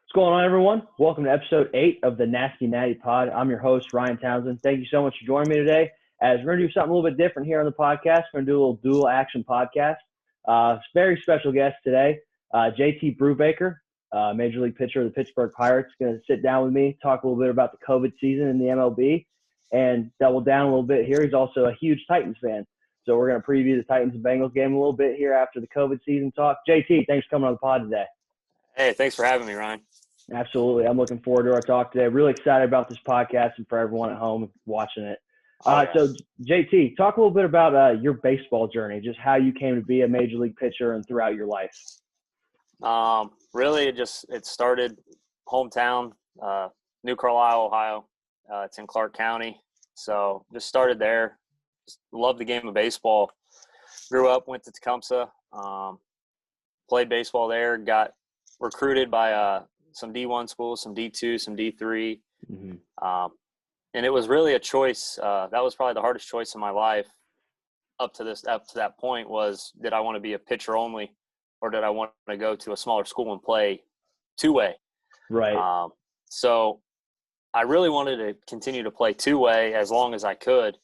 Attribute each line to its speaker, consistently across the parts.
Speaker 1: What's going on, everyone? Welcome to episode 8 of the Nati Pod. I'm your host, Ryan Townsend. Thank you so much for joining me today. As we're going to do something a little bit different here on the podcast. We're going to do a little dual action podcast. Very special guest today, JT Brubaker, Major League pitcher of the Pittsburgh Pirates, going to sit down with me, talk a little bit about the COVID season in the MLB, and double down a little bit here. He's also a huge Titans fan. So we're going to preview the Titans and Bengals game a little bit here after the COVID season talk. JT, thanks for coming on the pod today.
Speaker 2: Hey, thanks for having me, Ryan.
Speaker 1: Absolutely. I'm looking forward to our talk today. Really excited about this podcast and for everyone at home watching it. So, JT, talk a little bit about your baseball journey, just how you came to be a major league pitcher and throughout your life.
Speaker 2: Really, it started hometown, New Carlisle, Ohio. It's in Clark County. So just started there. Just loved the game of baseball. Grew up, went to Tecumseh, played baseball there, got recruited by some D1 schools, some D2, some D3. Mm-hmm. And it was really a choice. That was probably the hardest choice in my life up to that point was, did I want to be a pitcher only, or did I want to go to a smaller school and play two-way?
Speaker 1: Right.
Speaker 2: So I really wanted to continue to play two-way as long as I could,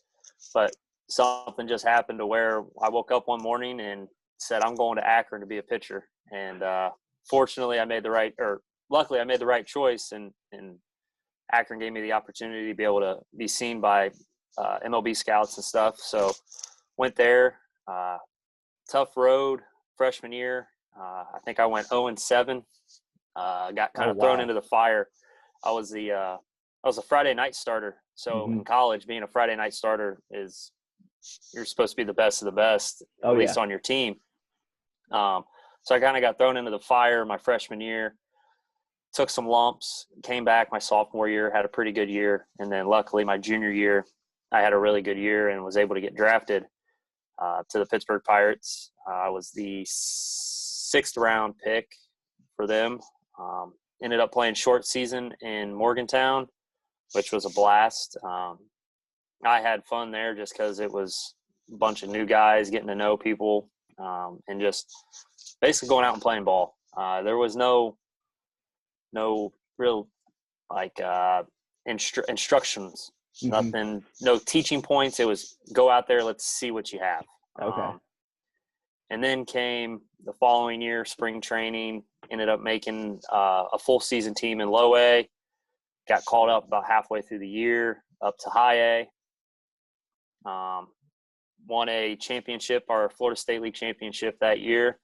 Speaker 2: but something just happened to where I woke up one morning and said, I'm going to Akron to be a pitcher. And luckily I made the right choice, and Akron gave me the opportunity to be able to be seen by MLB scouts and stuff. So went there, tough road freshman year. I think I went 0-7, got kind of thrown into the fire. I was a Friday night starter. So in college, being a Friday night starter you're supposed to be the best of the best, at least on your team. So I kind of got thrown into the fire my freshman year, took some lumps, came back my sophomore year, had a pretty good year. And then luckily my junior year, I had a really good year and was able to get drafted to the Pittsburgh Pirates. I was the 6th round pick for them. Ended up playing short season in Morgantown, which was a blast. I had fun there just because it was a bunch of new guys, getting to know people, and just basically going out and playing ball. There was no real instructions, nothing, no teaching points. It was go out there, let's see what you have.
Speaker 1: Okay.
Speaker 2: And then came the following year, spring training, ended up making a full season team in low A, got called up about halfway through the year up to high A. Won a championship, our Florida State League championship that year.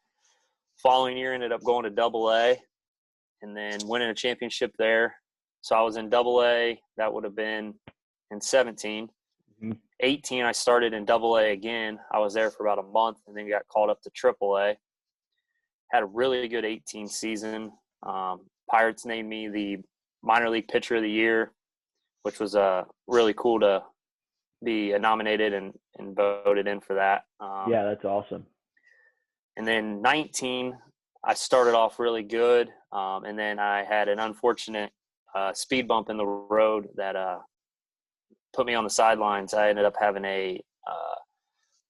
Speaker 2: Following year ended up going to double A and then winning a championship there. So I was in double A. That would have been in 17. 18, I started in double A again. I was there for about a month and then got called up to triple A. Had a really good 18 season. Pirates named me the minor league pitcher of the year, which was really cool to be nominated and voted in for that.
Speaker 1: Yeah, that's awesome.
Speaker 2: And then 19, I started off really good, and then I had an unfortunate speed bump in the road that put me on the sidelines. I ended up having a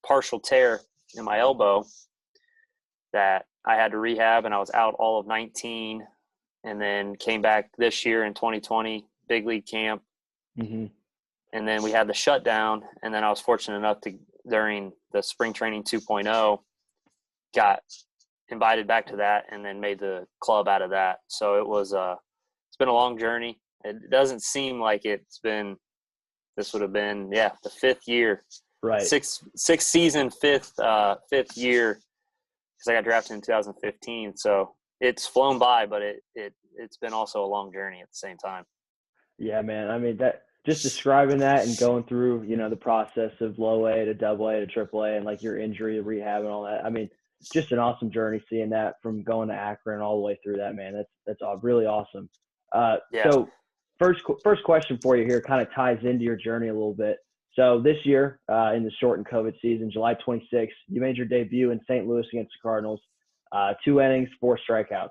Speaker 2: partial tear in my elbow that I had to rehab, and I was out all of 19, and then came back this year in 2020, big league camp. And then we had the shutdown, and then I was fortunate enough to, during the spring training 2.0, got invited back to that and then made the club out of that. So it's been a long journey. It doesn't seem like this would have been, the 5th year.
Speaker 1: Right.
Speaker 2: Sixth season, fifth year, because I got drafted in 2015. So it's flown by, but it's been also a long journey at the same time.
Speaker 1: Yeah, man. I mean, just describing that and going through, the process of low A to double A to triple A and like your injury, rehab and all that. I mean, just an awesome journey seeing that from going to Akron all the way through that, man. That's really awesome. So first question for you here kind of ties into your journey a little bit. So this year in the shortened COVID season, July 26th, you made your debut in St. Louis against the Cardinals, 2 innings, 4 strikeouts.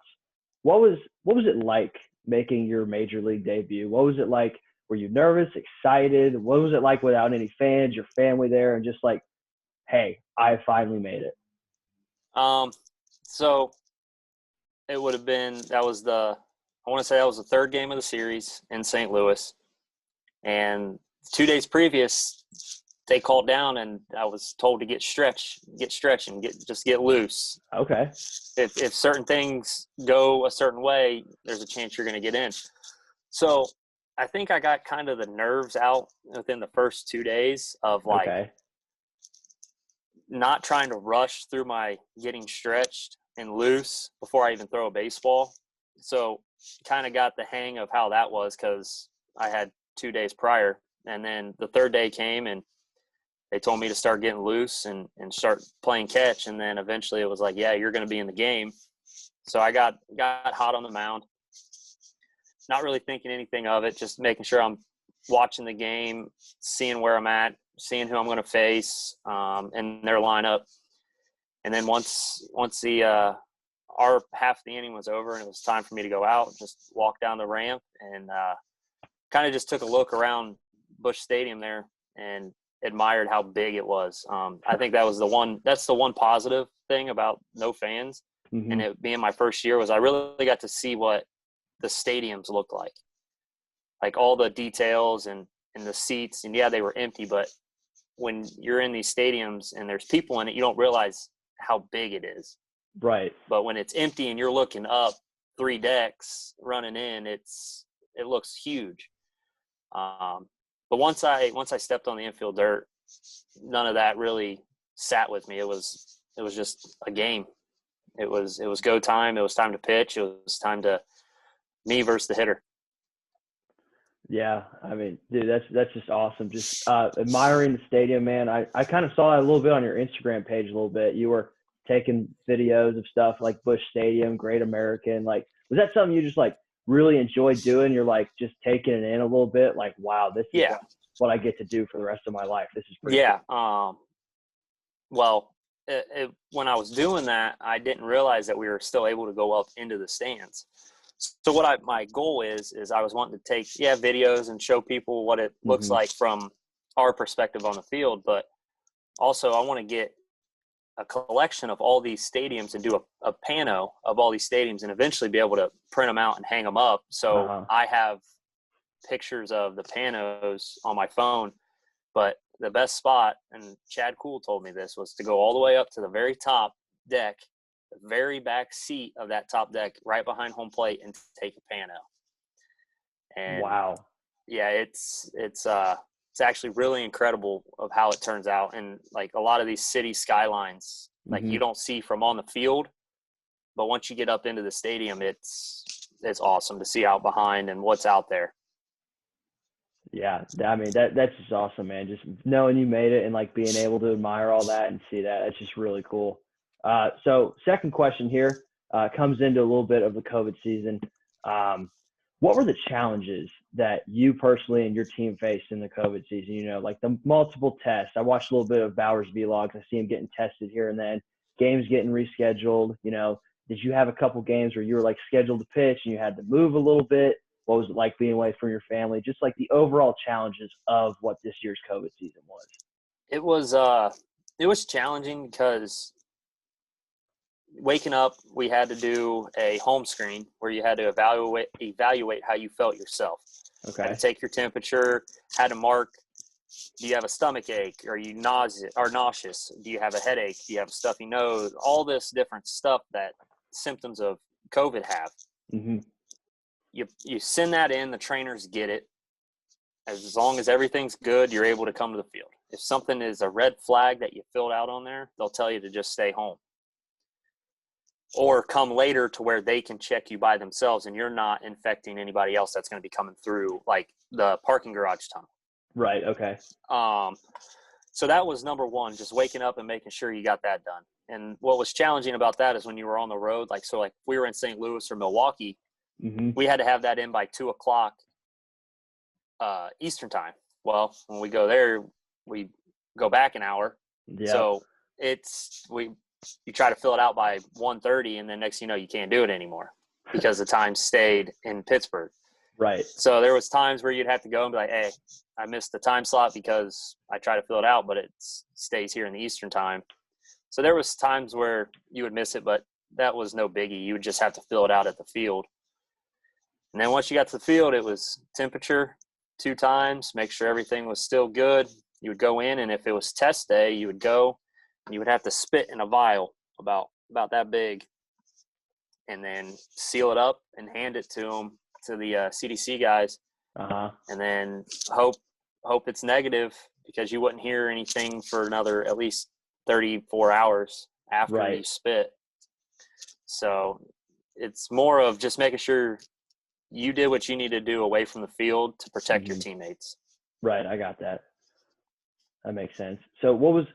Speaker 1: What was it like making your major league debut? What was it like? Were you nervous, excited? What was it like without any fans, your family there, and just like, hey, I finally made it?
Speaker 2: So it would have been, that was the I want to say that was the third game of the series in St. Louis. And 2 days previous, they called down and I was told to get stretched and just get loose.
Speaker 1: Okay.
Speaker 2: If certain things go a certain way, there's a chance you're going to get in. So I think I got kind of the nerves out within the first 2 days of not trying to rush through my getting stretched and loose before I even throw a baseball. So kind of got the hang of how that was because I had 2 days prior. And then the third day came and they told me to start getting loose and start playing catch. And then eventually it was like, yeah, you're going to be in the game. So I got hot on the mound, not really thinking anything of it, just making sure I'm watching the game, seeing where I'm at, seeing who I'm going to face, and their lineup. And then once the our half the inning was over and it was time for me to go out, just walked down the ramp and kind of just took a look around Busch Stadium there and admired how big it was. I think that's the one positive thing about no fans.
Speaker 1: Mm-hmm.
Speaker 2: And it being my first year was I really got to see what the stadiums look like all the details and the seats. And yeah, they were empty, but when you're in these stadiums and there's people in it, you don't realize how big it is.
Speaker 1: Right.
Speaker 2: But when it's empty and you're looking up 3 decks running in, it looks huge. But once I stepped on the infield dirt, none of that really sat with me. It was just a game. It was go time. It was time to pitch. It was time to me versus the hitter.
Speaker 1: Yeah, I mean, dude, that's just awesome. Just admiring the stadium, man. I kind of saw it a little bit on your Instagram page a little bit. You were taking videos of stuff like Busch Stadium, Great American. Like, was that something you just like really enjoyed doing? You're like just taking it in a little bit, like, wow, this is what I get to do for the rest of my life. This is pretty cool.
Speaker 2: Well, when I was doing that, I didn't realize that we were still able to go up into the stands. So what my goal is I was wanting to take videos and show people what it looks like from our perspective on the field, but also I want to get a collection of all these stadiums and do a pano of all these stadiums and eventually be able to print them out and hang them up. So I have pictures of the panos on my phone, but the best spot, and Chad Cool told me this, was to go all the way up to the very top deck, the very back seat of that top deck right behind home plate and take a pano. And
Speaker 1: wow.
Speaker 2: Yeah, it's actually really incredible of how it turns out. And like a lot of these city skylines, like you don't see from on the field, but once you get up into the stadium, it's awesome to see out behind and what's out there.
Speaker 1: Yeah, I mean, that's just awesome, man. Just knowing you made it and like being able to admire all that and see that, it's just really cool. So second question here comes into a little bit of the COVID season. What were the challenges that you personally and your team faced in the COVID season? You know, like the multiple tests. I watched a little bit of Bauer's vlogs. I see him getting tested here and then, games getting rescheduled. You know, did you have a couple games where you were like scheduled to pitch and you had to move a little bit? What was it like being away from your family? Just like the overall challenges of what this year's COVID season was.
Speaker 2: It was challenging because waking up, we had to do a home screen where you had to evaluate how you felt yourself.
Speaker 1: Okay.
Speaker 2: Had to take your temperature, had to mark, do you have a stomach ache? Are you nauseous? Do you have a headache? Do you have a stuffy nose? All this different stuff that symptoms of COVID have.
Speaker 1: Mm-hmm.
Speaker 2: You send that in, the trainers get it. As long as everything's good, you're able to come to the field. If something is a red flag that you filled out on there, they'll tell you to just stay home. Or come later to where they can check you by themselves and you're not infecting anybody else that's going to be coming through, like the parking garage tunnel.
Speaker 1: Right, okay.
Speaker 2: So that was number one, just waking up and making sure you got that done. And what was challenging about that is when you were on the road, like if we were in St. Louis or Milwaukee, we had to have that in by 2:00 Eastern time. Well, when we go there, we go back an hour. Yep. So you try to fill it out by 1:30, and then next thing you know, you can't do it anymore because the time stayed in Pittsburgh.
Speaker 1: Right.
Speaker 2: So there was times where you'd have to go and be like, hey, I missed the time slot because I try to fill it out, but it stays here in the Eastern time. So there was times where you would miss it, but that was no biggie. You would just have to fill it out at the field. And then once you got to the field, it was temperature 2 times, make sure everything was still good. You would go in, and if it was test day, you would go and you would have to spit in a vial about that big, and then seal it up and hand it to them, to the CDC guys, and then hope it's negative, because you wouldn't hear anything for another at least 34 hours after you spit. So it's more of just making sure you did what you need to do away from the field to protect your teammates.
Speaker 1: Right. I got that. That makes sense. So what was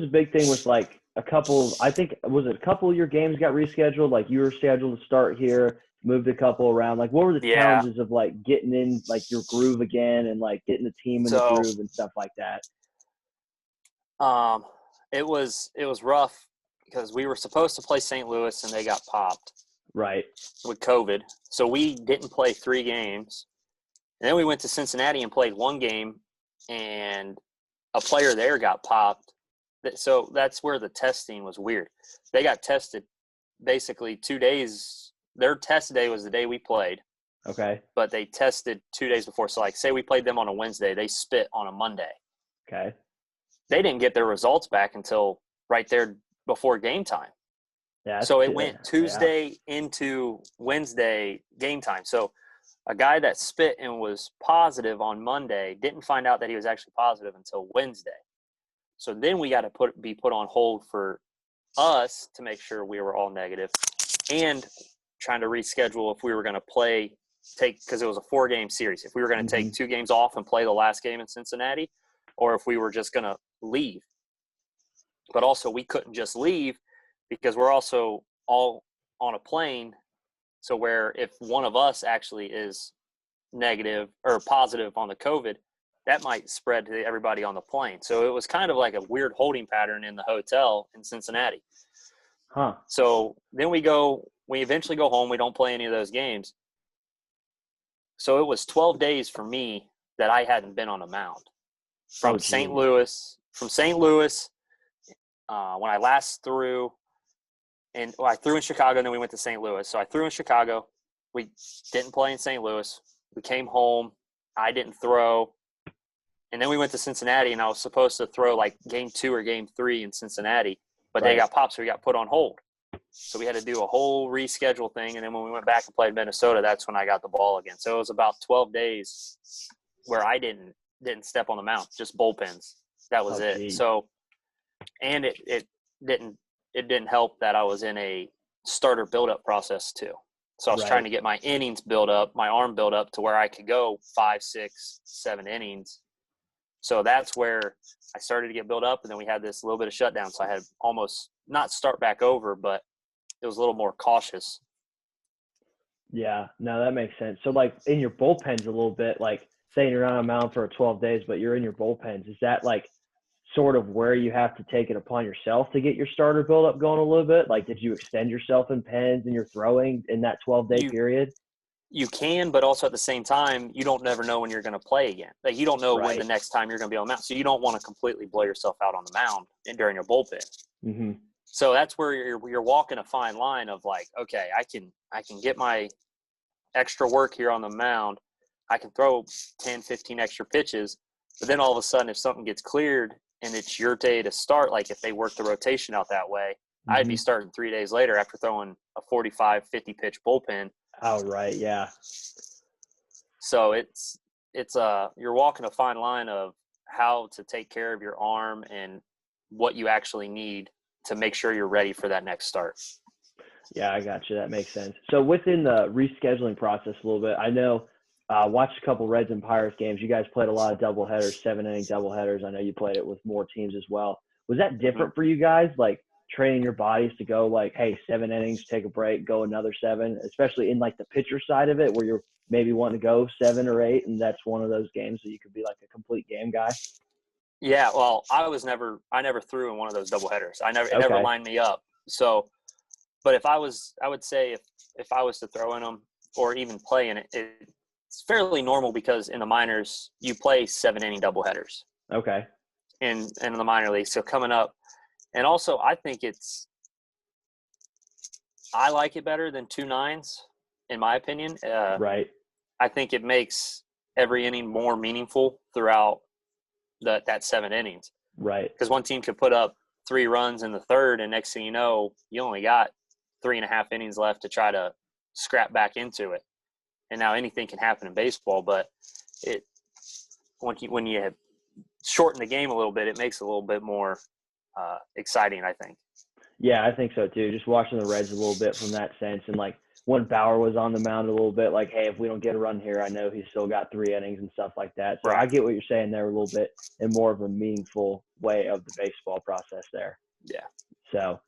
Speaker 1: the big thing with like a couple of your games got rescheduled? Like you were scheduled to start here, moved a couple around. Like what were the challenges of like getting in like your groove again and like getting the team in the groove and stuff like that?
Speaker 2: It was rough because we were supposed to play St. Louis and they got popped. Right. With COVID. So we didn't play 3 games. And then we went to Cincinnati and played 1 game, and a player there got popped. So that's where the testing was weird. They got tested basically 2 days. Their test day was the day we played. Okay. But they tested 2 days before. So like say we played them on a Wednesday, they spit on a Monday. Okay. They didn't get their results back until right there before game time. Yeah, so it went Tuesday into Wednesday game time. So a guy that spit and was positive on Monday didn't find out that he was actually positive until Wednesday. So then we got to be put on hold for us to make sure we were all negative, and trying to reschedule if we were going to because it was a 4-game series. If we were going to take 2 games off and play the last game in Cincinnati, or if we were just going to leave. But also we couldn't just leave, because we're also all on a plane. So where if one of us actually is negative or positive on the COVID, that might spread to everybody on the plane. So it was kind of like a weird holding pattern in the hotel in Cincinnati. So then we eventually go home. We don't play any of those games. So it was 12 days for me that I hadn't been on a mound from St. Louis, when I last threw. And I threw in Chicago, and then we went to St. Louis. So I threw in Chicago. We didn't play in St. Louis. We came home. I didn't throw. And then we went to Cincinnati, and I was supposed to throw like game 2 or game 3 in Cincinnati. But they got popped, so we got put on hold. So we had to do a whole reschedule thing. And then when we went back and played Minnesota, that's when I got the ball again. So it was about 12 days where I didn't step on the mound, just bullpens. That was it. Geez. So, and it didn't help that I was in a starter build-up process too. So I was trying to get my innings built up, my arm built up to where I could go 5, 6, 7 innings. So that's where I started to get built up, and then we had this little bit of shutdown. So I had almost not start back over, but it was a little more cautious.
Speaker 1: Yeah, no, that makes sense. So like in your bullpens a little bit, like saying you're on a mound for 12 days, but you're in your bullpens, is that like sort of where you have to take it upon yourself to get your starter build-up going a little bit? Like, did you extend yourself in pens and your throwing in that 12-day period? You can, but also at the same time, you don't never know when you're going to play again. Like, you don't know when the next time you're going to be on the mound. So you don't want to completely blow yourself out on the mound during your bullpen. Mm-hmm. So that's where you're walking a fine line of like, okay, I can get my extra work here on the mound. I can throw 10, 15 extra pitches. But then all of a sudden, if something gets cleared and it's your day to start, like if they work the rotation out that way, I'd be starting 3 days later after throwing a 45, 50 pitch bullpen. Oh, right. Yeah. So it's you're walking a fine line of how to take care of your arm and what you actually need to make sure you're ready for that next start. Yeah, I got you. That makes sense. So within the rescheduling process a little bit, I know watched a couple Reds and Pirates games. You guys played a lot of doubleheaders, 7-inning doubleheaders. I know you played it with more teams as well. Was that different for you guys, like training your bodies to go like, hey, 7 innings, take a break, go another 7, especially in like the pitcher side of it where you're maybe wanting to go 7 or 8, and that's one of those games so you could be like a complete game guy? Yeah, well, I never threw in one of those doubleheaders. It never lined me up. So, but if I would say if I was to throw in them or even play in it, it's fairly normal because in the minors you play 7-inning doubleheaders. Okay. In the minor league, so coming up, and also I think I like it better than 2 9s
Speaker 2: in my opinion.
Speaker 1: Right.
Speaker 2: I think it makes every inning more meaningful throughout that 7 innings.
Speaker 1: Right.
Speaker 2: Because one team could put up 3 runs in the third, and next thing you know, you only got 3.5 innings left to try to scrap back into it. And now anything can happen in baseball, but when you shorten the game a little bit, it makes it a little bit more exciting, I think.
Speaker 1: Yeah, I think so too. Just watching the Reds a little bit from that sense, and like when Bauer was on the mound a little bit, like, hey, if we don't get a run here, I know he's still got 3 innings and stuff like that. So
Speaker 2: Right.
Speaker 1: I get what you're saying there a little bit in more of a meaningful way of the baseball process there.
Speaker 2: Yeah.
Speaker 1: So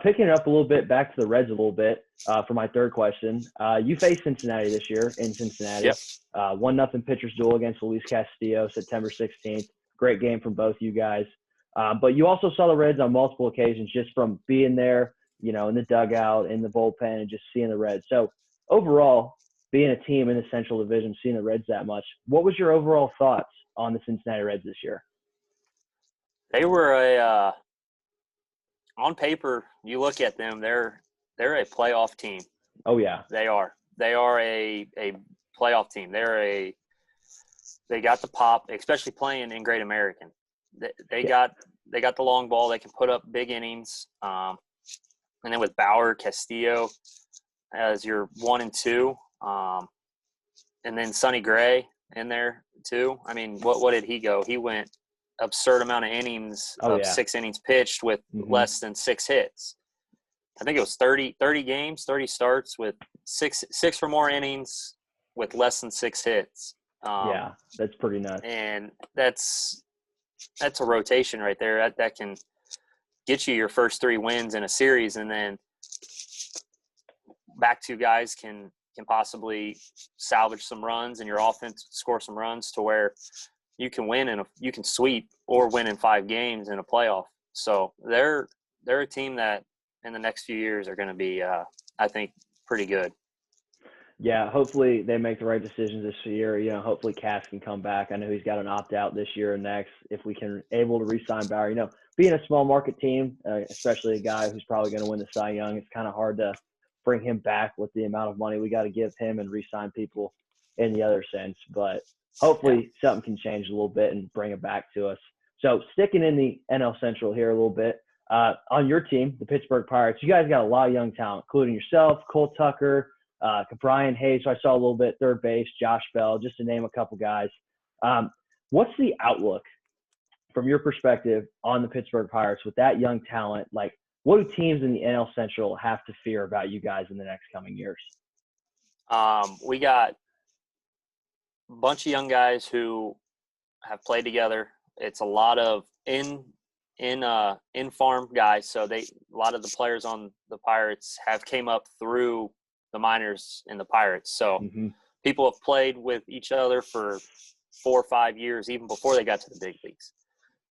Speaker 1: picking it up a little bit, back to the Reds a little bit for my third question. You faced Cincinnati this year in Cincinnati.
Speaker 2: Yep.
Speaker 1: 1-0 pitcher's duel against Luis Castillo, September 16th. Great game from both you guys. But you also saw the Reds on multiple occasions just from being there, in the dugout, in the bullpen, and just seeing the Reds. So overall, being a team in the Central Division, seeing the Reds that much, what was your overall thoughts on the Cincinnati Reds this year?
Speaker 2: They were on paper, you look at them, they're a playoff team.
Speaker 1: Oh yeah.
Speaker 2: They are a playoff team. They got the pop, especially playing in Great American. They got the long ball. They can put up big innings. And then with Bauer, Castillo as your 1 and 2, and then Sonny Gray in there too. I mean, what did he go? He went absurd amount of innings 6 innings pitched with less than 6 hits. I think it was 30 games, 30 starts with six or more innings with less than 6 hits.
Speaker 1: Yeah, that's pretty nuts.
Speaker 2: And that's a rotation right there. That can get you your first 3 wins in a series, and then back 2 guys can possibly salvage some runs, and your offense score some runs to where you can win you can sweep or win in 5 games in a playoff. So they're a team that in the next few years are going to be, I think, pretty good.
Speaker 1: Yeah, hopefully they make the right decisions this year. Hopefully Cass can come back. I know he's got an opt-out this year and next. If we can able to re-sign Bauer, being a small market team, especially a guy who's probably going to win the Cy Young, it's kind of hard to bring him back with the amount of money we got to give him and re-sign people in the other sense. But hopefully something can change a little bit and bring it back to us. So sticking in the NL Central here a little bit, on your team, the Pittsburgh Pirates, you guys got a lot of young talent, including yourself, Cole Tucker, Brian Hayes, so I saw a little bit, third base, Josh Bell, just to name a couple guys. What's the outlook from your perspective on the Pittsburgh Pirates with that young talent? Like, what do teams in the NL Central have to fear about you guys in the next coming years?
Speaker 2: We got a bunch of young guys who have played together. It's a lot of in-farm guys. So a lot of the players on the Pirates have came up through the minors in the Pirates. So people have played with each other for 4 or 5 years, even before they got to the big leagues.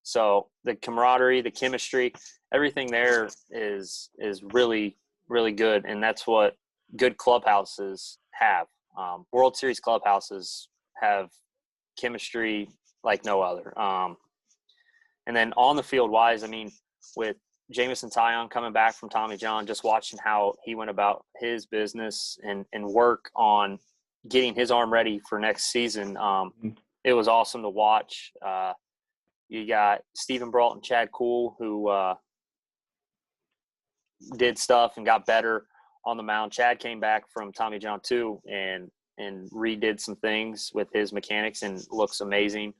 Speaker 2: So the camaraderie, the chemistry, everything there is really, really good. And that's what good clubhouses have. World Series clubhouses have chemistry like no other. And then on the field wise, I mean, with Jamison Taillon coming back from Tommy John, just watching how he went about his business and work on getting his arm ready for next season. It was awesome to watch. You got Stephen Brault and Chad Kuhl, who did stuff and got better on the mound. Chad came back from Tommy John too and redid some things with his mechanics and looks amazing.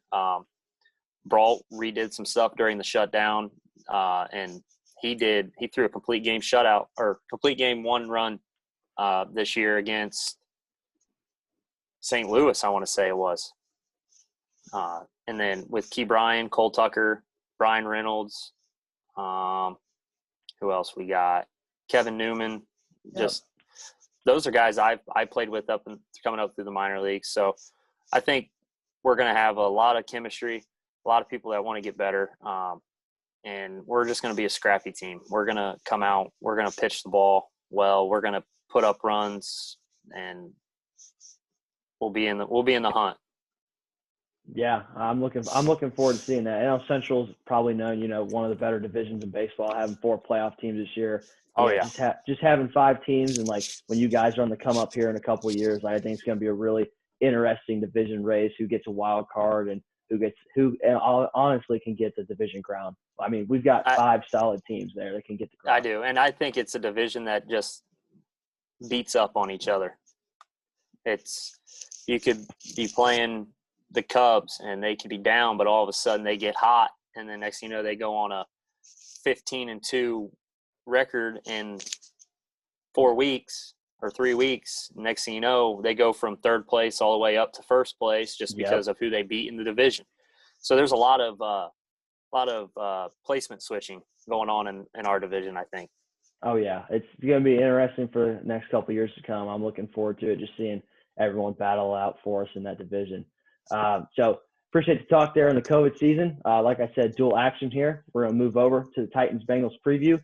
Speaker 2: Brault redid some stuff during the shutdown, and he threw a complete game shutout or complete game 1 run this year against St. Louis, I want to say it was. And then with Key Bryan, Cole Tucker, Brian Reynolds, who else we got? Kevin Newman. Just those are guys I played with coming up through the minor leagues. So I think we're going to have a lot of chemistry, a lot of people that want to get better. And we're just going to be a scrappy team. We're going to come out. We're going to pitch the ball well. We're going to put up runs, and we'll be in the hunt.
Speaker 1: Yeah, I'm looking forward to seeing that. NL Central's probably known, one of the better divisions in baseball, having 4 playoff teams this year.
Speaker 2: Oh yeah,
Speaker 1: Just having 5 teams, and like when you guys are on the come up here in a couple of years, I think it's going to be a really interesting division race. Who gets a wild card and honestly can get the division crown. I mean, we've got
Speaker 2: I
Speaker 1: 5 solid teams there that can get the
Speaker 2: I
Speaker 1: crown.
Speaker 2: do, and I think it's a division that just beats up on each other. It's you could be playing the Cubs and they could be down, but all of a sudden they get hot, and then next thing you know they go on a 15-2 record in 4 weeks or 3 weeks. Next thing you know, they go from third place all the way up to first place just because
Speaker 1: Yep.
Speaker 2: of who they beat in the division. So there's a lot of placement switching going on in our division, I think.
Speaker 1: Oh yeah, it's going to be interesting for the next couple of years to come. I'm looking forward to it, just seeing everyone battle out for us in that division. So appreciate the talk there on the COVID season. Like I said, dual action here. We're going to move over to the Titans Bengals preview.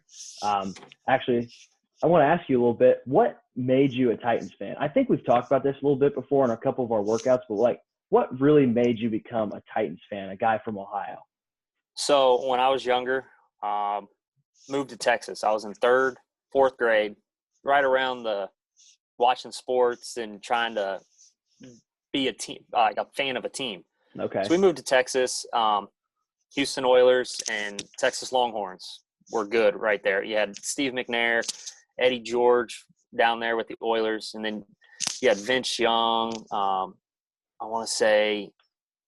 Speaker 1: Actually, I want to ask you a little bit. What made you a Titans fan? I think we've talked about this a little bit before in a couple of our workouts, but like, what really made you become a Titans fan? A guy from Ohio.
Speaker 2: So when I was younger, moved to Texas. I was in 3rd, 4th grade, right around the watching sports and trying to be a team, like a fan of a team.
Speaker 1: Okay.
Speaker 2: So we moved to Texas. Houston Oilers and Texas Longhorns were good right there. You had Steve McNair, Eddie George down there with the Oilers, and then you had Vince Young. I want to say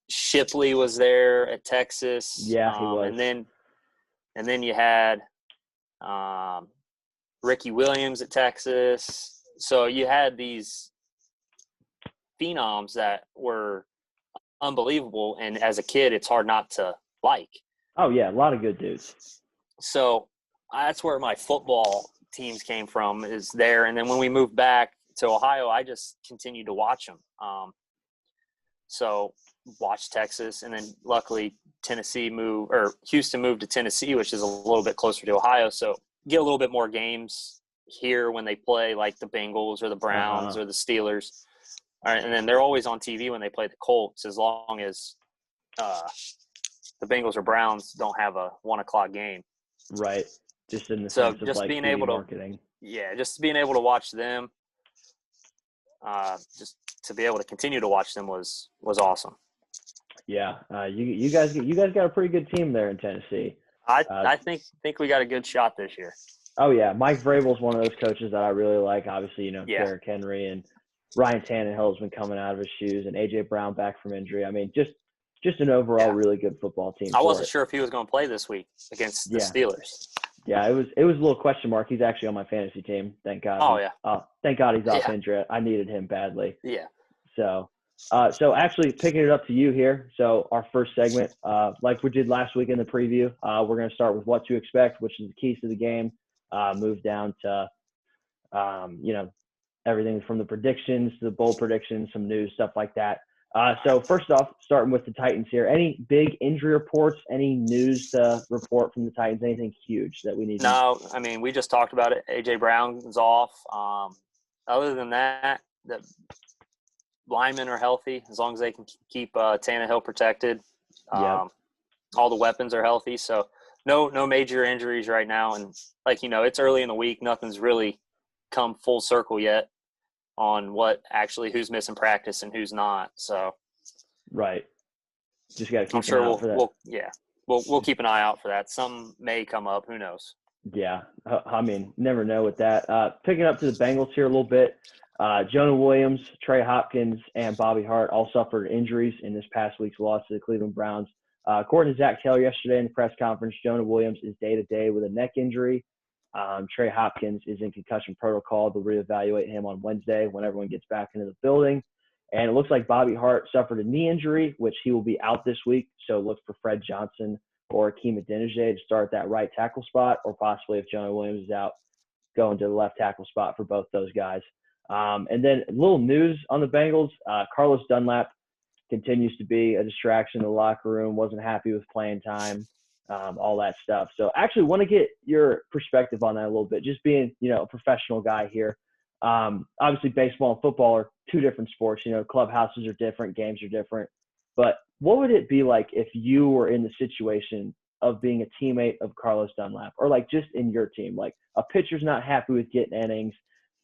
Speaker 2: Shipley was there at Texas.
Speaker 1: Yeah, he was.
Speaker 2: And then you had Ricky Williams at Texas. So you had these phenoms that were unbelievable, and as a kid, it's hard not to like.
Speaker 1: Oh yeah, a lot of good dudes.
Speaker 2: So that's where my football teams came from, is there. And then when we moved back to Ohio, I just continued to watch them. So watched Texas, and then luckily Houston moved to Tennessee, which is a little bit closer to Ohio. So get a little bit more games here when they play like the Bengals or the Browns or the Steelers. All right, and then they're always on TV when they play the Colts, as long as the Bengals or Browns don't have a 1:00 game.
Speaker 1: Right. Just in the
Speaker 2: So
Speaker 1: sense of
Speaker 2: just
Speaker 1: like
Speaker 2: being
Speaker 1: TV
Speaker 2: able to,
Speaker 1: marketing.
Speaker 2: yeah, just being able to watch them, just to be able to continue to watch them was awesome.
Speaker 1: Yeah, you guys got a pretty good team there in Tennessee.
Speaker 2: I think we got a good shot this year.
Speaker 1: Oh yeah, Mike Vrabel's one of those coaches that I really like. Obviously,
Speaker 2: Yeah.
Speaker 1: Derrick Henry and Ryan Tannehill has been coming out of his shoes, and AJ Brown back from injury. I mean, just an overall really good football team.
Speaker 2: I wasn't sure if he was going to play this week against the Steelers.
Speaker 1: Yeah, it was a little question mark. He's actually on my fantasy team. Thank God.
Speaker 2: Oh yeah.
Speaker 1: Thank God he's off injury. I needed him badly.
Speaker 2: Yeah.
Speaker 1: So actually picking it up to you here. So our first segment, like we did last week in the preview, we're going to start with what to expect, which is the keys to the game. Move down to, everything from the predictions to the bold predictions, some news, stuff like that. So first off, starting with the Titans here, any big injury reports, any news to report from the Titans, anything huge that we need?
Speaker 2: No, I mean, we just talked about it. AJ Brown's off. Other than that, the linemen are healthy as long as they can keep Tannehill protected. All the weapons are healthy, so no major injuries right now. And it's early in the week, nothing's really come full circle yet on who's missing practice and who's not. So
Speaker 1: right, just got to keep.
Speaker 2: I'm sure
Speaker 1: an eye out for that.
Speaker 2: we'll keep an eye out for that. Some may come up. Who knows?
Speaker 1: Yeah, I mean, never know with that. Picking up to the Bengals here a little bit. Jonah Williams, Trey Hopkins, and Bobby Hart all suffered injuries in this past week's loss to the Cleveland Browns. According to Zach Taylor yesterday in the press conference, Jonah Williams is day-to-day with a neck injury. Trey Hopkins is in concussion protocol. They'll reevaluate him on Wednesday when everyone gets back into the building. And it looks like Bobby Hart suffered a knee injury, which he will be out this week. So look for Fred Johnson or Akeem Adeniji to start that right tackle spot, or possibly if Jonah Williams is out, going to the left tackle spot for both those guys. And then a little news on the Bengals. Carlos Dunlap continues to be a distraction in the locker room, wasn't happy with playing time, all that stuff. So actually want to get your perspective on that a little bit, just being, a professional guy here. Obviously baseball and football are two different sports. Clubhouses are different, games are different. but what would it be like if you were in the situation of being a teammate of Carlos Dunlap, or like just in your team? Like a pitcher's not happy with getting innings,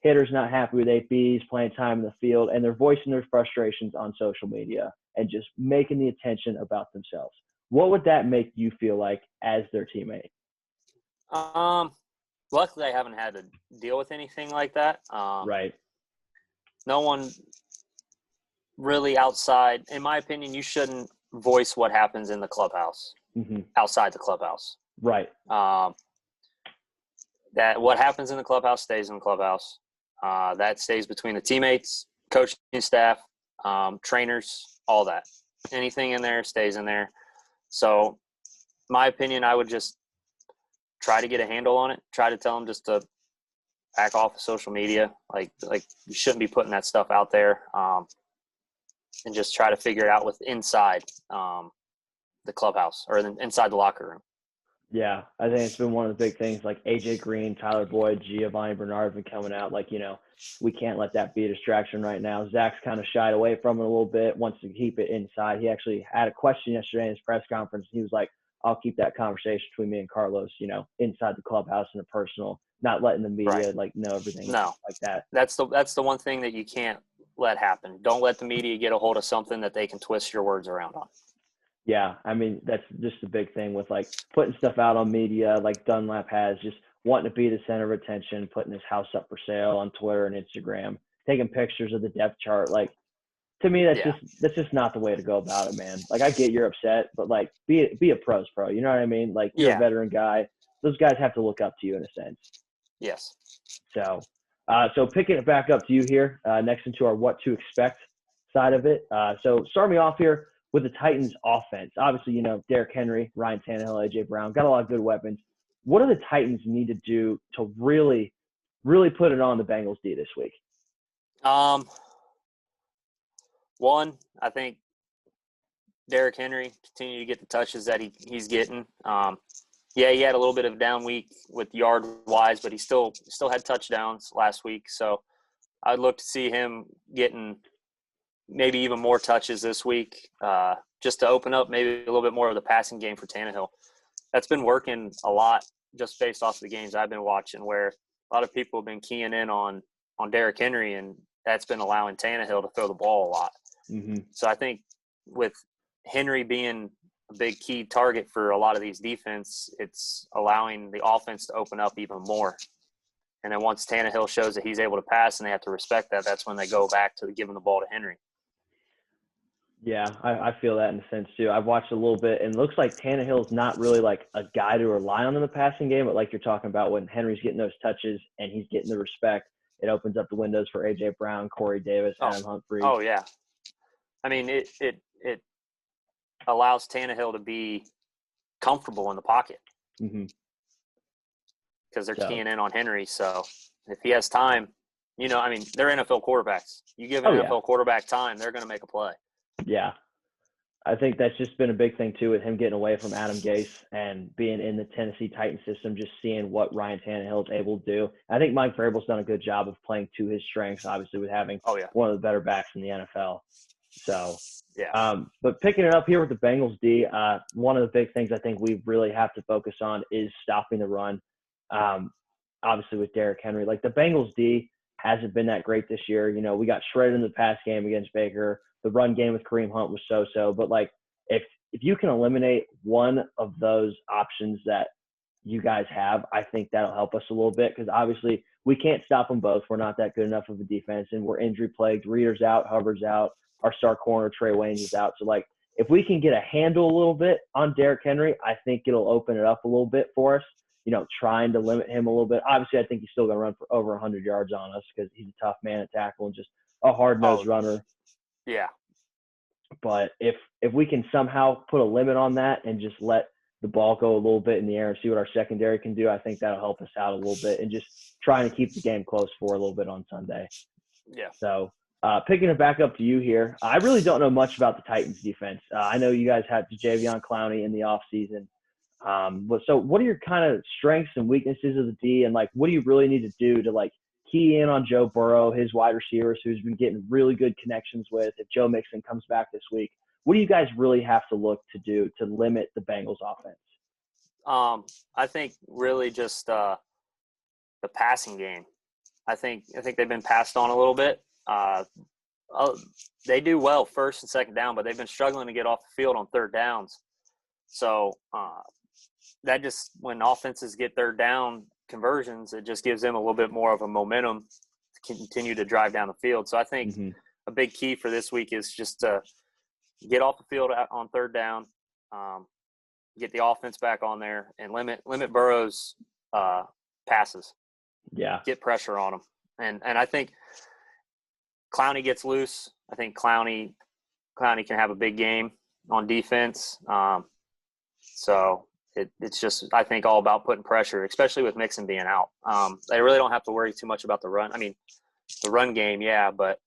Speaker 1: hitter's not happy with 8 Bs, playing time in the field, and they're voicing their frustrations on social media and just making the attention about themselves. What would that make you feel like as their teammate?
Speaker 2: Luckily I haven't had to deal with anything like that.
Speaker 1: Right.
Speaker 2: No one really outside, in my opinion, you shouldn't voice what happens in the clubhouse, outside the clubhouse.
Speaker 1: Right.
Speaker 2: That what happens in the clubhouse stays in the clubhouse. That stays between the teammates, coaching staff, trainers, all that. Anything in there stays in there. So, my opinion, I would just try to get a handle on it. Try to tell them just to back off of social media. Like you shouldn't be putting that stuff out there. And just try to figure it out with inside the clubhouse or inside the locker room.
Speaker 1: Yeah, I think it's been one of the big things. Like AJ Green, Tyler Boyd, Giovanni Bernard have been coming out. Like, we can't let that be a distraction right now. Zach's kind of shied away from it a little bit, wants to keep it inside. He actually had a question yesterday in his press conference. He was like, I'll keep that conversation between me and Carlos, inside the clubhouse in a personal, not letting the media know everything like that.
Speaker 2: That's the one thing that you can't let happen. Don't let the media get a hold of something that they can twist your words around on.
Speaker 1: Yeah, I mean, that's just the big thing with like putting stuff out on media like Dunlap has, just wanting to be the center of attention, putting his house up for sale on Twitter and Instagram, taking pictures of the depth chart. Like, to me, that's just not the way to go about it, man. Like, I get you're upset, but like be a pro's pro. You know what I mean? Like, you're a veteran guy. Those guys have to look up to you in a sense.
Speaker 2: Yes. So
Speaker 1: picking it back up to you here, next into our what to expect side of it. So start me off here with the Titans offense. Obviously, Derrick Henry, Ryan Tannehill, A.J. Brown, got a lot of good weapons. What do the Titans need to do to really, really put it on the Bengals D this week?
Speaker 2: One, I think Derrick Henry continue to get the touches that he's getting. He had a little bit of a down week with yard-wise, but he still had touchdowns last week. So I'd look to see him getting maybe even more touches this week, just to open up maybe a little bit more of the passing game for Tannehill. That's been working a lot just based off of the games I've been watching, where a lot of people have been keying in on Derrick Henry, and that's been allowing Tannehill to throw the ball a lot. So I think with Henry being a big key target for a lot of these defense, it's allowing the offense to open up even more. And then once Tannehill shows that he's able to pass and they have to respect that, that's when they go back to giving the ball to Henry.
Speaker 1: Yeah, I feel that in a sense too. I've watched a little bit, and it looks like Tannehill's not really like a guy to rely on in the passing game, but like you're talking about, when Henry's getting those touches and he's getting the respect, it opens up the windows for A.J. Brown, Corey Davis, Adam Humphries.
Speaker 2: Oh, yeah. I mean, it allows Tannehill to be comfortable in the pocket because they're keying in on Henry. So if he has time, they're NFL quarterbacks. You give an NFL quarterback time, they're going to make a play.
Speaker 1: Yeah. I think that's just been a big thing too, with him getting away from Adam Gase and being in the Tennessee Titans system, just seeing what Ryan Tannehill is able to do. I think Mike Vrabel's done a good job of playing to his strengths, obviously, with having one of the better backs in the NFL. So, but picking it up here with the Bengals D, one of the big things I think we really have to focus on is stopping the run. Obviously with Derrick Henry, like the Bengals D hasn't been that great this year. We got shredded in the pass game against Baker. The run game with Kareem Hunt was so-so. But like, if you can eliminate one of those options that you guys have, I think that'll help us a little bit, because obviously we can't stop them both. We're not that good enough of a defense, and we're injury plagued. Reader's out, Hubbard's out, our star corner Trey Waynes is out. So like, if we can get a handle a little bit on Derrick Henry, I think it'll open it up a little bit for us. Trying to limit him a little bit. Obviously, I think he's still going to run for over 100 yards on us because he's a tough man to tackle and just a hard-nosed runner.
Speaker 2: Yeah.
Speaker 1: But if we can somehow put a limit on that and just let the ball go a little bit in the air and see what our secondary can do, I think that'll help us out a little bit, and just trying to keep the game close for a little bit on Sunday.
Speaker 2: Yeah.
Speaker 1: So picking it back up to you here, I really don't know much about the Titans defense. I know you guys had Jadeveon Clowney in the offseason. So what are your kind of strengths and weaknesses of the D, and like, what do you really need to do to like key in on Joe Burrow, his wide receivers, who's been getting really good connections with? If Joe Mixon comes back this week, what do you guys really have to look to do to limit the Bengals offense?
Speaker 2: I think really just the passing game. I think they've been passed on a little bit. They do well first and second down, but they've been struggling to get off the field on third downs. So that just, when offenses get third down conversions, it just gives them a little bit more of a momentum to continue to drive down the field. So I think a big key for this week is just to get off the field on third down, get the offense back on there, and limit Burrow's passes.
Speaker 1: Yeah.
Speaker 2: Get pressure on them. And I think Clowney gets loose. I think Clowney can have a big game on defense. So it's just, I think, all about putting pressure, especially with Mixon being out. They really don't have to worry too much about the run. I mean, the run game, yeah, but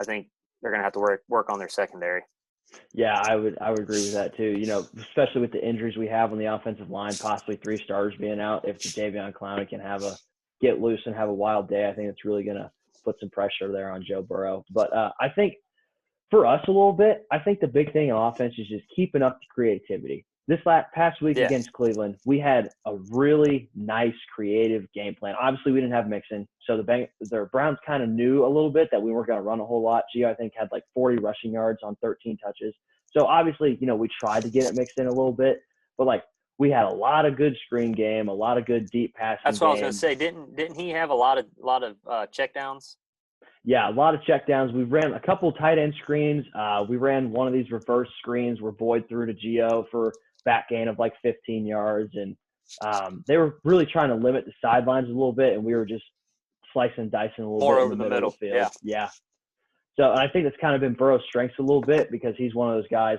Speaker 2: I think they're going to have to work on their secondary.
Speaker 1: Yeah, I would agree with that too. You know, especially with the injuries we have on the offensive line, possibly 3 starters being out. If Jadeveon Clowney can get loose and have a wild day, I think it's really going to put some pressure there on Joe Burrow. But I think for us a little bit, I think the big thing in offense is just keeping up the creativity. This past week against Cleveland, we had a really nice creative game plan. Obviously, we didn't have Mixon, so the Browns kind of knew a little bit that we weren't going to run a whole lot. Gio, I think, had like 40 rushing yards on 13 touches. So obviously, you know, we tried to get it mixed in a little bit, but like we had a lot of good screen game, a lot of good deep passing.
Speaker 2: That's what I was going to say. Didn't he have a lot of checkdowns?
Speaker 1: Yeah, a lot of checkdowns. We ran a couple tight end screens. We ran one of these reverse screens where Boyd threw to Gio for back gain of like 15 yards. And they were really trying to limit the sidelines a little bit, and we were just slicing and dicing a little
Speaker 2: more
Speaker 1: bit
Speaker 2: over
Speaker 1: in the
Speaker 2: the
Speaker 1: middle
Speaker 2: middle.
Speaker 1: of the field. Yeah. So I think that's kind of been Burrow's strengths a little bit, because he's one of those guys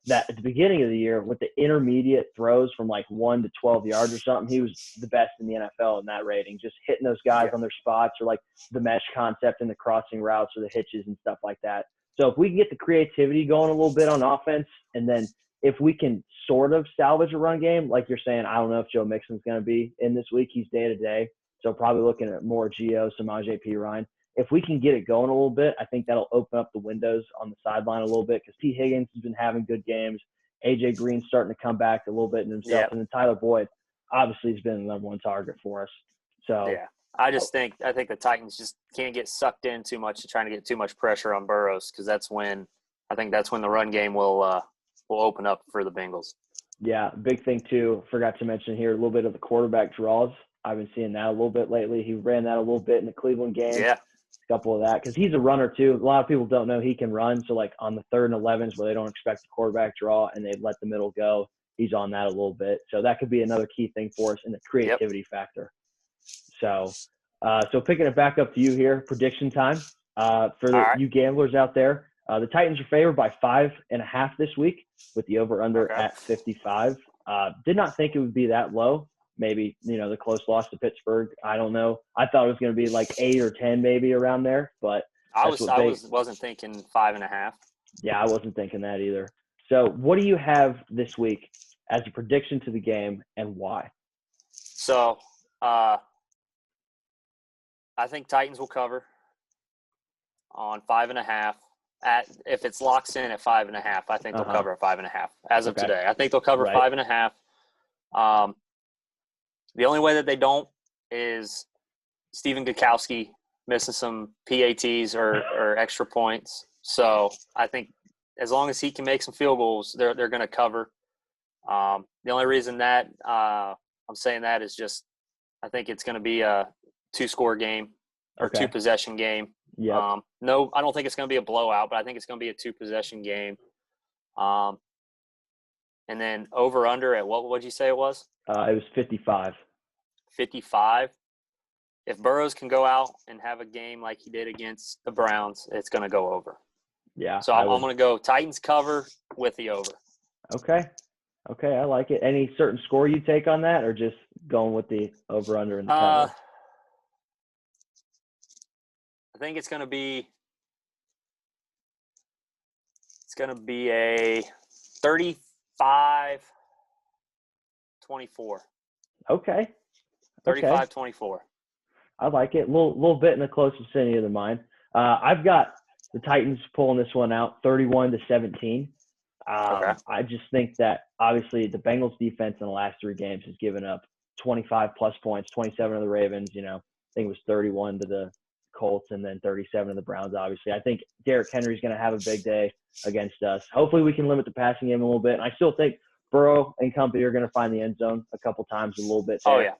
Speaker 1: that at the beginning of the year with the intermediate throws from like 1 to 12 yards or something, he was the best in the NFL in that rating, just hitting those guys on their spots, or like the mesh concept and the crossing routes or the hitches and stuff like that. So if we can get the creativity going a little bit on offense, and then if we can sort of salvage a run game, like you're saying, I don't know if Joe Mixon's going to be in this week. He's day to day. So probably looking at more Gio, Samaje Perine. If we can get it going a little bit, I think that'll open up the windows on the sideline a little bit, because T. Higgins has been having good games. A.J. Green's starting to come back a little bit in himself.
Speaker 2: Yep.
Speaker 1: And then Tyler Boyd, obviously, has been the number one target for us. So
Speaker 2: yeah, I think the Titans just can't get sucked in too much to trying to get too much pressure on Burrows, because that's when the run game will open up for the Bengals.
Speaker 1: Yeah, big thing too. Forgot to mention here a little bit of the quarterback draws. I've been seeing that a little bit lately. He ran that a little bit in the Cleveland game.
Speaker 2: Yeah.
Speaker 1: A couple of that, because he's a runner too. A lot of people don't know he can run. So like on the 3rd and 11s where they don't expect the quarterback draw and they let the middle go, he's on that a little bit. So that could be another key thing for us in the creativity factor. So picking it back up to you here, prediction time for you gamblers out there. The Titans are favored by 5.5 this week, with the over-under at 55. Did not think it would be that low. Maybe, the close loss to Pittsburgh. I don't know. I thought it was going to be like 8 or 10 maybe around there, but
Speaker 2: I wasn't thinking 5.5.
Speaker 1: Yeah, I wasn't thinking that either. So what do you have this week as a prediction to the game, and why?
Speaker 2: So I think Titans will cover on 5.5. If it's locks in at 5.5, I think they'll cover at 5.5 as of today. I think they'll cover 5.5. The only way that they don't is Stephen Gutowski missing some PATs or extra points. So I think as long as he can make some field goals, they're going to cover. The only reason that I'm saying that is just I think it's going to be a 2-score game or 2-possession game.
Speaker 1: Yeah.
Speaker 2: No, I don't think it's going to be a blowout, but I think it's going to be a 2-possession game. And then over under at what would you say it was?
Speaker 1: It was 55.
Speaker 2: 55. If Burrows can go out and have a game like he did against the Browns, it's going to go over.
Speaker 1: Yeah.
Speaker 2: So I'm going to go Titans cover with the over.
Speaker 1: Okay, I like it. Any certain score you take on that, or just going with the over under and the cover?
Speaker 2: I think it's going to be a 35-24.
Speaker 1: Okay.
Speaker 2: 35-24.
Speaker 1: I like it. A little bit in the close vicinity of mine. I've got the Titans pulling this one out 31-17.
Speaker 2: Okay.
Speaker 1: I just think that obviously the Bengals defense in the last 3 games has given up 25 plus points, 27 of the Ravens, I think it was 31 to the Colts and then 37 to the Browns, obviously. I think Derrick Henry's going to have a big day against us. Hopefully we can limit the passing game a little bit. And I still think Burrow and company are going to find the end zone a couple times a little bit there.
Speaker 2: Oh, yeah.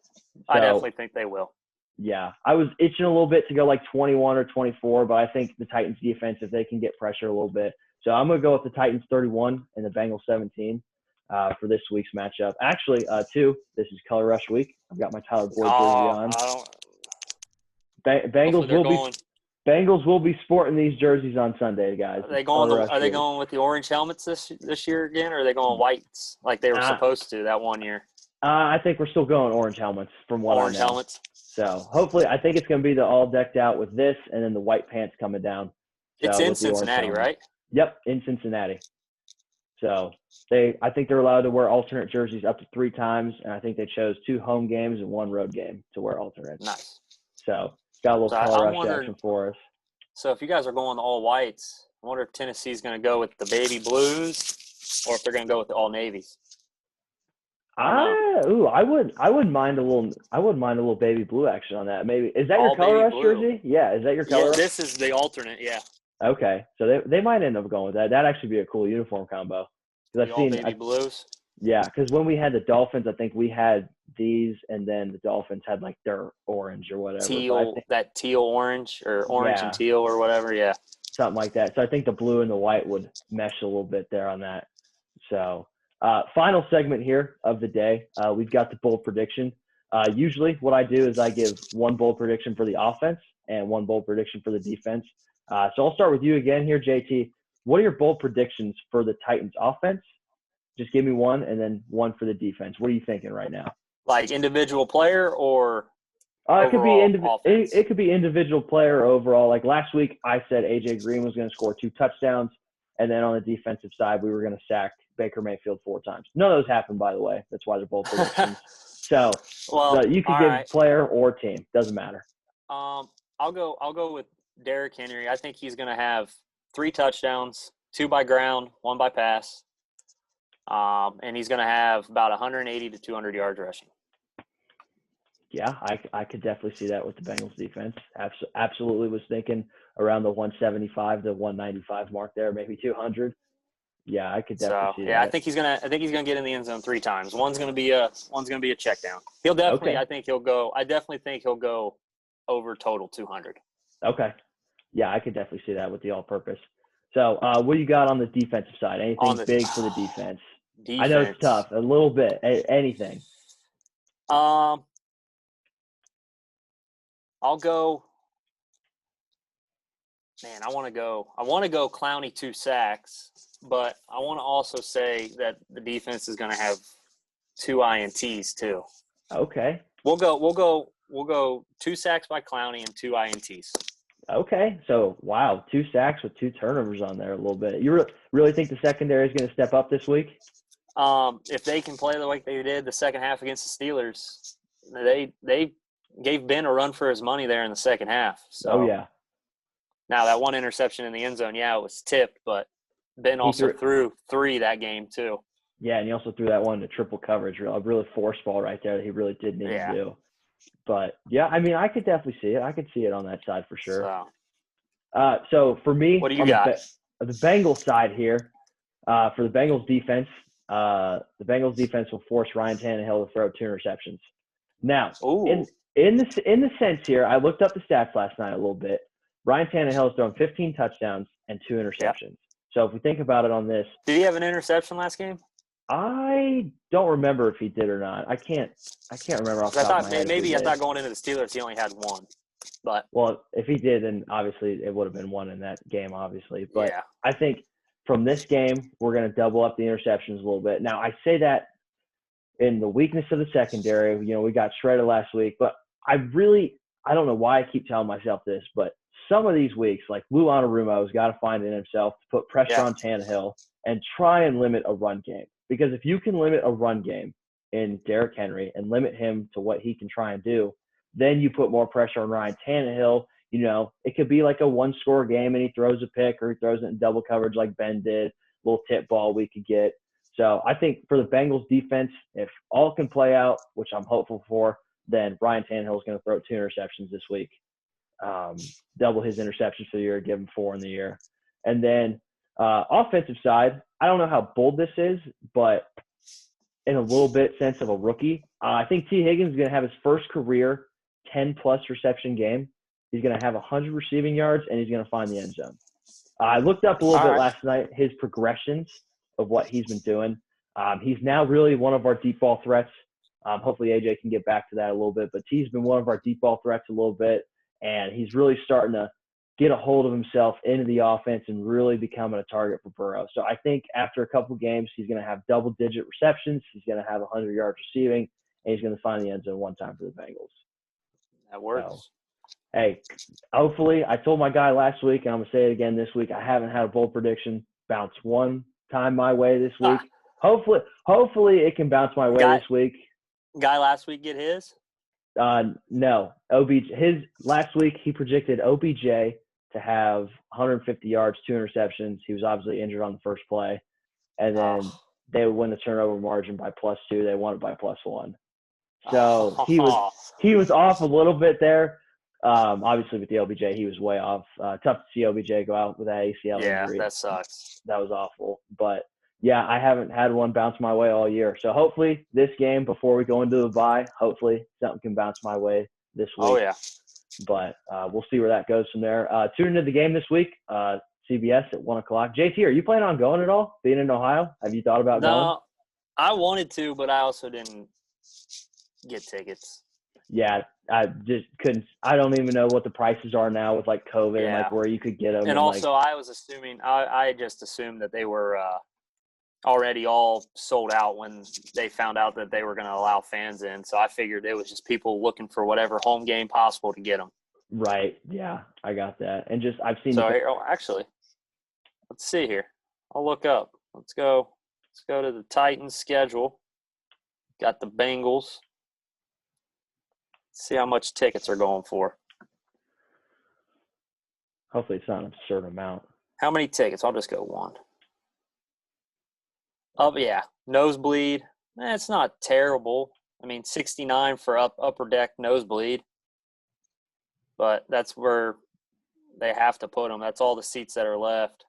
Speaker 2: I definitely think they will.
Speaker 1: Yeah. I was itching a little bit to go like 21 or 24, but I think the Titans defense, if they can get pressure a little bit. So I'm going to go with the Titans 31 and the Bengals 17 for this week's matchup. Actually, too, this is Color Rush week. I've got my Tyler Boyd jersey on. Bengals will be sporting these jerseys on Sunday, guys.
Speaker 2: Are they going with the orange helmets this year again, or are they going whites like they were supposed to that one year?
Speaker 1: I think we're still going orange helmets from what I know.
Speaker 2: Orange helmets.
Speaker 1: So hopefully, I think it's going to be the all decked out with this, and then the white pants coming down.
Speaker 2: It's in Cincinnati, right?
Speaker 1: Yep, in Cincinnati. So I think they're allowed to wear alternate jerseys up to 3 times, and I think they chose 2 home games and 1 road game to wear alternates.
Speaker 2: Nice.
Speaker 1: So got a little color rush action for us.
Speaker 2: So if you guys are going all whites, I wonder if Tennessee's going to go with the baby blues, or if they're going to go with the all navies.
Speaker 1: I wouldn't mind a little baby blue action on that. Maybe is that your color rush jersey? Yeah, is that your color rush?
Speaker 2: This is the alternate. Yeah.
Speaker 1: Okay, so they might end up going with that. That'd actually be a cool uniform combo.
Speaker 2: Because I've seen baby blues.
Speaker 1: Yeah, because when we had the Dolphins, I think we had these, and then the Dolphins had like their orange or whatever.
Speaker 2: That teal orange or orange and teal or whatever. Yeah,
Speaker 1: something like that. So I think the blue and the white would mesh a little bit there on that. So final segment here of the day, we've got the bold prediction. Usually what I do is I give 1 bold prediction for the offense and 1 bold prediction for the defense. So I'll start with you again here, JT. What are your bold predictions for the Titans offense? Just give me 1 and then 1 for the defense. What are you thinking right now?
Speaker 2: Like individual player or
Speaker 1: it could be individual player or overall. Like last week I said AJ Green was going to score 2 touchdowns, and then on the defensive side we were going to sack Baker Mayfield 4 times. None of those happened, by the way. That's why they're both predictions. So you could give player or team. Doesn't matter.
Speaker 2: I'll go with Derrick Henry. I think he's going to have 3 touchdowns, 2 by ground, 1 by pass. And he's going to have about 180 to 200 yards rushing.
Speaker 1: Yeah, I could definitely see that with the Bengals defense. Absolutely was thinking around the 175 to 195 mark there, maybe 200. Yeah, I could definitely see that.
Speaker 2: Yeah, I think he's gonna get in the end zone 3 times. One's gonna be a check down. He'll definitely. Okay. I definitely think he'll go over total 200.
Speaker 1: Okay. Yeah, I could definitely see that with the all-purpose. So, what do you got on the defensive side? Anything big for the defense? I know it's tough, a little bit. Anything?
Speaker 2: I'll go. Man, I want to go Clowney 2 sacks, but I want to also say that the defense is going to have 2 INTs too.
Speaker 1: Okay.
Speaker 2: We'll go 2 sacks by Clowney and 2 INTs.
Speaker 1: Okay. So, wow, 2 sacks with 2 turnovers on there a little bit. You really think the secondary is going to step up this week?
Speaker 2: If they can play the way they did the second half against the Steelers, they gave Ben a run for his money there in the second half. So,
Speaker 1: oh, yeah.
Speaker 2: Now, that 1 interception in the end zone, yeah, it was tipped, but Ben also threw 3 that game too.
Speaker 1: Yeah, and he also threw that one to triple coverage, a really force ball right there that he really did need to do. But, yeah, I mean, I could definitely see it. I could see it on that side for sure. So for me,
Speaker 2: what do you got?
Speaker 1: The Bengals side here, for the Bengals defense, the Bengals defense will force Ryan Tannehill to throw 2 interceptions. Now, in the sense here, I looked up the stats last night a little bit. Ryan Tannehill has thrown 15 touchdowns and 2 interceptions. Yep. So if we think about it on this.
Speaker 2: Did he have an interception last game?
Speaker 1: I don't remember if he did or not. I can't remember off the top of my head.
Speaker 2: Maybe I thought going into the Steelers he only had 1. But
Speaker 1: well, if he did, then obviously it would have been 1 in that game, obviously. But I think from this game, we're going to double up the interceptions a little bit. Now, I say that in the weakness of the secondary. We got shredded last week. But I don't know why I keep telling myself this, but some of these weeks, like Lou Anarumo has got to find in himself to put pressure on Tannehill and try and limit a run game. Because if you can limit a run game in Derrick Henry and limit him to what he can try and do, then you put more pressure on Ryan Tannehill. It could be like a 1-score game and he throws a pick or he throws it in double coverage like Ben did. little tip ball we could get. So I think for the Bengals defense, if all can play out, which I'm hopeful for, then Ryan Tannehill is going to throw 2 interceptions this week. Double his interceptions for the year, give him 4 in the year. And then offensive side, I don't know how bold this is, but in a little bit sense of a rookie, I think T. Higgins is going to have his first career 10-plus reception game. He's going to have 100 receiving yards, and he's going to find the end zone. I looked up a little bit last night, his progressions of what he's been doing. He's now really one of our deep ball threats. Hopefully AJ can get back to that a little bit, but T's been one of our deep ball threats a little bit, and he's really starting to get a hold of himself into the offense and really becoming a target for Burrow. So I think after a couple games, he's going to have double-digit receptions. He's going to have 100 yards receiving, and he's going to find the end zone one time for the Bengals.
Speaker 2: That works.
Speaker 1: So, hey, hopefully, I told my guy last week, and I'm going to say it again this week, I haven't had a bold prediction bounce one time my way this week. Hopefully it can bounce my way this week.
Speaker 2: Guy last week get his?
Speaker 1: No. OBJ, his last week he projected OBJ to have 150 yards, 2 interceptions. He was obviously injured on the first play. And then they would win the turnover margin by +2. They won it by +1. So he was off a little bit there. Obviously with the OBJ, he was way off. Tough to see OBJ go out with that ACL injury.
Speaker 2: Yeah, that sucks.
Speaker 1: That was awful. But yeah, I haven't had one bounce my way all year. So hopefully this game, before we go into the bye, hopefully something can bounce my way this week.
Speaker 2: Oh, yeah.
Speaker 1: But we'll see where that goes from there. Tune into the game this week, CBS at 1 o'clock. JT, are you planning on going at all, being in Ohio? Have you thought about going?
Speaker 2: No, I wanted to, but I also didn't get tickets.
Speaker 1: Yeah, I just couldn't – I don't even know what the prices are now with, like, COVID and, like, where you could get them.
Speaker 2: And also I was assuming – I just assumed that they were already all sold out when they found out that they were going to allow fans in. So I figured it was just people looking for whatever home game possible to get them.
Speaker 1: Right. Yeah, I got that. And just I've seen –
Speaker 2: So here, actually, let's see here. I'll look up. Let's go to the Titans schedule. Got the Bengals. See how much tickets are going for.
Speaker 1: Hopefully it's not an absurd amount.
Speaker 2: How many tickets? I'll just go 1. Oh, yeah. Nosebleed. It's not terrible. I mean, $69 for upper deck nosebleed. But that's where they have to put them. That's all the seats that are left.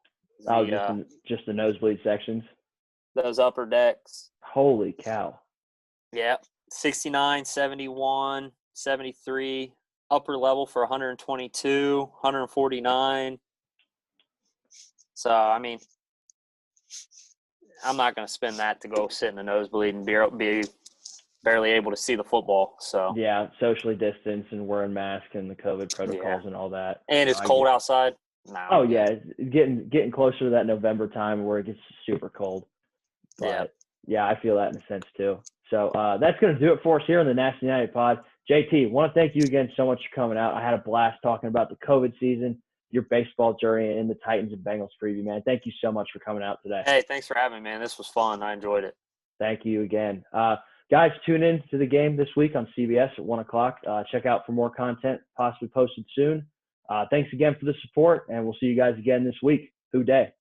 Speaker 1: Just the nosebleed sections?
Speaker 2: Those upper decks.
Speaker 1: Holy cow.
Speaker 2: Yeah. 69, 71, 73. Upper level for 122, 149. So, I mean, I'm not going to spend that to go sit in a nosebleed and be barely able to see the football. So
Speaker 1: yeah, socially distanced and wearing masks and the COVID protocols and all that.
Speaker 2: And it's cold outside. No.
Speaker 1: Oh yeah, it's getting closer to that November time where it gets super cold. But yeah, I feel that in a sense too. So that's going to do it for us here on the National United Pod. JT, want to thank you again so much for coming out. I had a blast talking about the COVID season, your baseball journey, and the Titans and Bengals preview, man. Thank you so much for coming out today.
Speaker 2: Hey, thanks for having me, man. This was fun. I enjoyed it.
Speaker 1: Thank you again. Guys, tune in to the game this week on CBS at 1 o'clock. Check out for more content possibly posted soon. Thanks again for the support, and we'll see you guys again this week. Who Day.